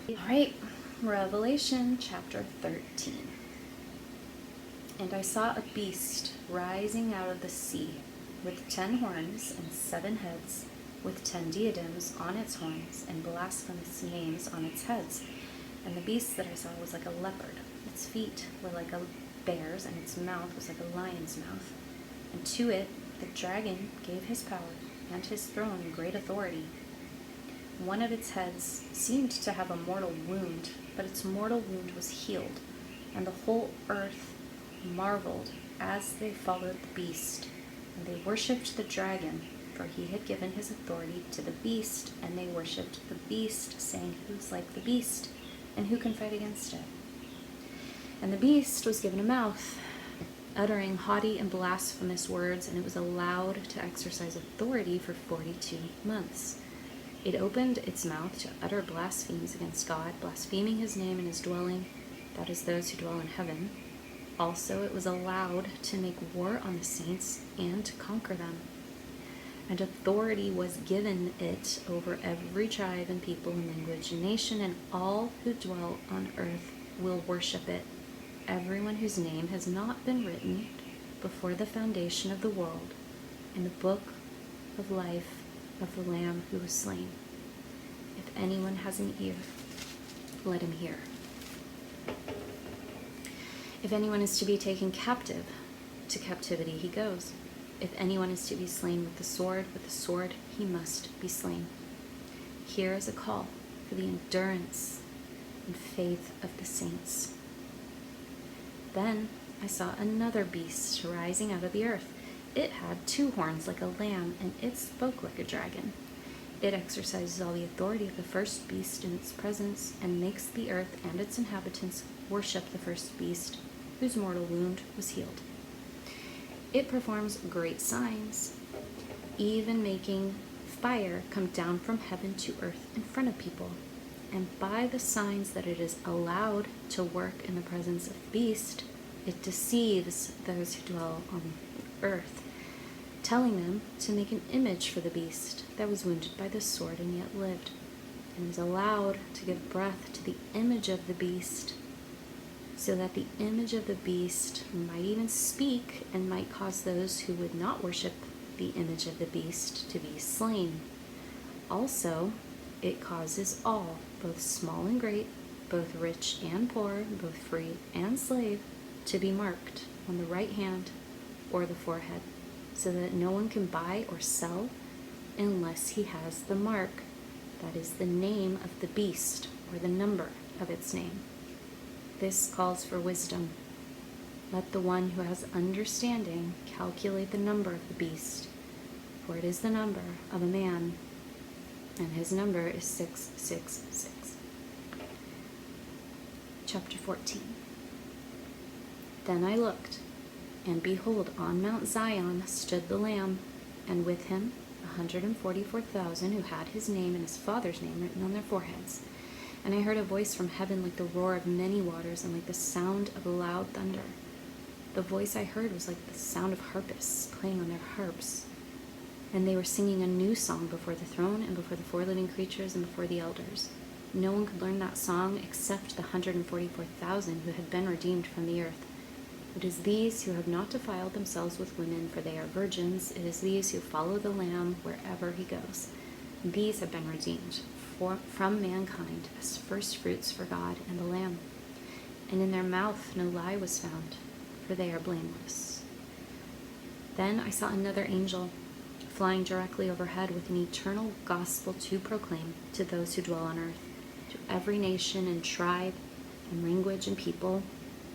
All right, Revelation chapter 13. And I saw a beast rising out of the sea, with 10 horns and 7 heads, with 10 diadems on its horns, and blasphemous names on its heads. And the beast that I saw was like a leopard. Its feet were like a bear's, and its mouth was like a lion's mouth. And to it the dragon gave his power, and his throne and great authority. One of its heads seemed to have a mortal wound, but its mortal wound was healed, and the whole earth marveled as they followed the beast. And they worshipped the dragon, for he had given his authority to the beast, and they worshipped the beast, saying, "Who's like the beast, and who can fight against it?" And the beast was given a mouth, uttering haughty and blasphemous words, and it was allowed to exercise authority for 42 months. It opened its mouth to utter blasphemies against God, blaspheming his name and his dwelling, that is, those who dwell in heaven. Also, it was allowed to make war on the saints and to conquer them. And authority was given it over every tribe and people and language and nation, and all who dwell on earth will worship it, everyone whose name has not been written before the foundation of the world in the book of life of the Lamb who was slain. If anyone has an ear, let him hear. If anyone is to be taken captive, to captivity he goes. If anyone is to be slain with the sword he must be slain. Here is a call for the endurance and faith of the saints. Then I saw another beast rising out of the earth. It had 2 horns like a lamb, and it spoke like a dragon. It exercises all the authority of the first beast in its presence, and makes the earth and its inhabitants worship the first beast, whose mortal wound was healed. It performs great signs, even making fire come down from heaven to earth in front of people. And by the signs that it is allowed to work in the presence of the beast, it deceives those who dwell on earth, telling them to make an image for the beast that was wounded by the sword and yet lived, and was allowed to give breath to the image of the beast, so that the image of the beast might even speak and might cause those who would not worship the image of the beast to be slain. Also, it causes all, both small and great, both rich and poor, both free and slave, to be marked on the right hand or the forehead, so that no one can buy or sell unless he has the mark, that is the name of the beast or the number of its name. This calls for wisdom. Let the one who has understanding calculate the number of the beast, for it is the number of a man, and his number is 666. Chapter 14. Then I looked, and behold, on Mount Zion stood the Lamb, and with him 144,000 who had his name and his Father's name written on their foreheads. And I heard a voice from heaven like the roar of many waters and like the sound of loud thunder. The voice I heard was like the sound of harpists playing on their harps. And they were singing a new song before the throne and before the 4 living creatures and before the elders. No one could learn that song except the 144,000 who had been redeemed from the earth. It is these who have not defiled themselves with women, for they are virgins. It is these who follow the Lamb wherever he goes. These have been redeemed from mankind as first fruits for God and the Lamb. And in their mouth no lie was found, for they are blameless. Then I saw another angel flying directly overhead with an eternal gospel to proclaim to those who dwell on earth, to every nation and tribe and language and people.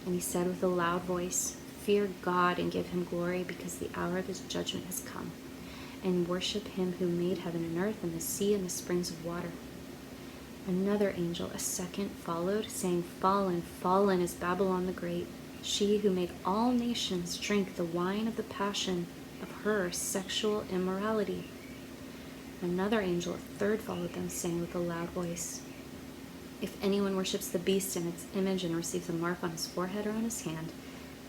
And he said with a loud voice, "Fear God and give him glory, because the hour of his judgment has come. And worship him who made heaven and earth and the sea and the springs of water." Another angel, a second, followed, saying, "Fallen, fallen is Babylon the Great, she who made all nations drink the wine of the passion of her sexual immorality." Another angel, a third, followed them, saying with a loud voice, "If anyone worships the beast and its image and receives a mark on his forehead or on his hand,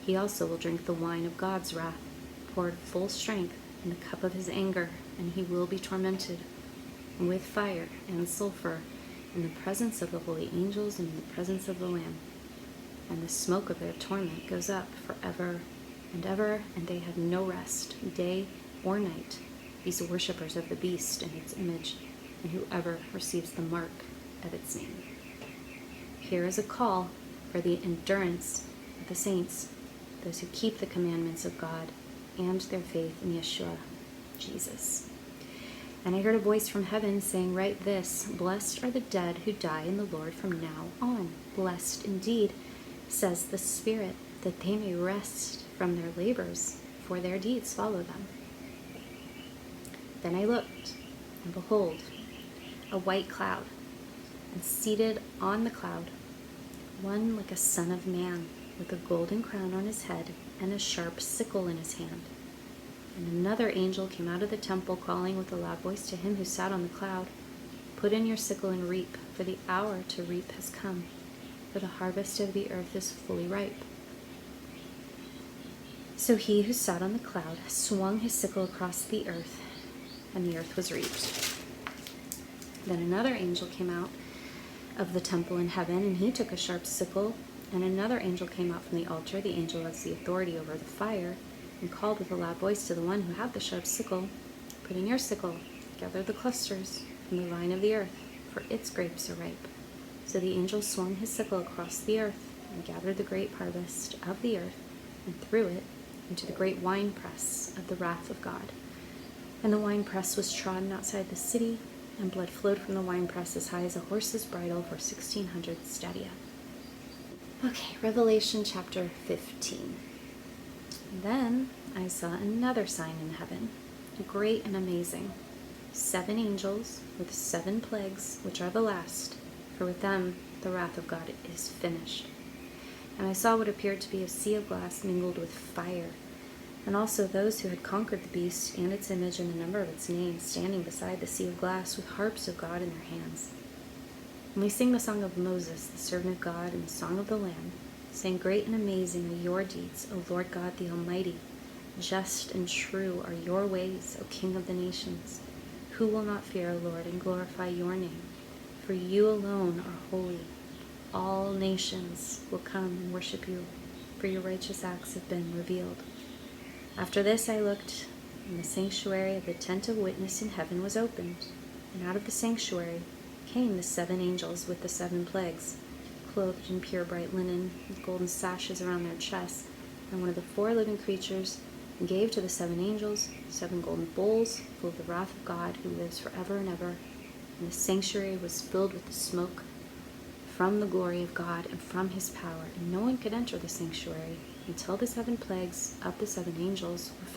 he also will drink the wine of God's wrath, poured full strength in the cup of his anger, and he will be tormented with fire and sulfur in the presence of the holy angels and in the presence of the Lamb. And the smoke of their torment goes up forever and ever, and they have no rest, day or night, these worshippers of the beast and its image, and whoever receives the mark of its name. Here is a call for the endurance of the saints, those who keep the commandments of God and their faith in Yeshua, Jesus. And I heard a voice from heaven saying, "Write this, blessed are the dead who die in the Lord from now on. Blessed indeed, says the Spirit, that they may rest from their labors, for their deeds follow them." Then I looked, and behold, a white cloud, and seated on the cloud, one like a son of man, with a golden crown on his head and a sharp sickle in his hand. And another angel came out of the temple, calling with a loud voice to him who sat on the cloud, "Put in your sickle and reap, for the hour to reap has come, for the harvest of the earth is fully ripe." So he who sat on the cloud swung his sickle across the earth, and the earth was reaped. Then another angel came out of the temple in heaven, and he took a sharp sickle, and another angel came out from the altar, the angel who has the authority over the fire, and called with a loud voice to the one who had the sharp sickle, "Put in your sickle, gather the clusters from the vine of the earth, for its grapes are ripe." So the angel swung his sickle across the earth, and gathered the great harvest of the earth, and threw it into the great winepress of the wrath of God. And the winepress was trodden outside the city, and blood flowed from the winepress as high as a horse's bridle for 1,600 stadia. Okay, Revelation chapter 15. Then I saw another sign in heaven, great and amazing, 7 angels with 7 plagues, which are the last, for with them the wrath of God is finished. And I saw what appeared to be a sea of glass mingled with fire, and also those who had conquered the beast and its image and the number of its name, standing beside the sea of glass with harps of God in their hands. And we sing the song of Moses, the servant of God, and the song of the Lamb, saying, "Great and amazing are your deeds, O Lord God the Almighty. Just and true are your ways, O King of the nations. Who will not fear, O Lord, and glorify your name? For you alone are holy. All nations will come and worship you, for your righteous acts have been revealed." After this I looked, and the sanctuary of the tent of witness in heaven was opened, and out of the sanctuary came the 7 angels with the 7 plagues, clothed in pure bright linen, with golden sashes around their chests. And one of the 4 living creatures gave to the 7 angels 7 golden bowls full of the wrath of God, who lives forever and ever. And the sanctuary was filled with the smoke from the glory of God and from his power, and no one could enter the sanctuary until the 7 plagues of the 7 angels were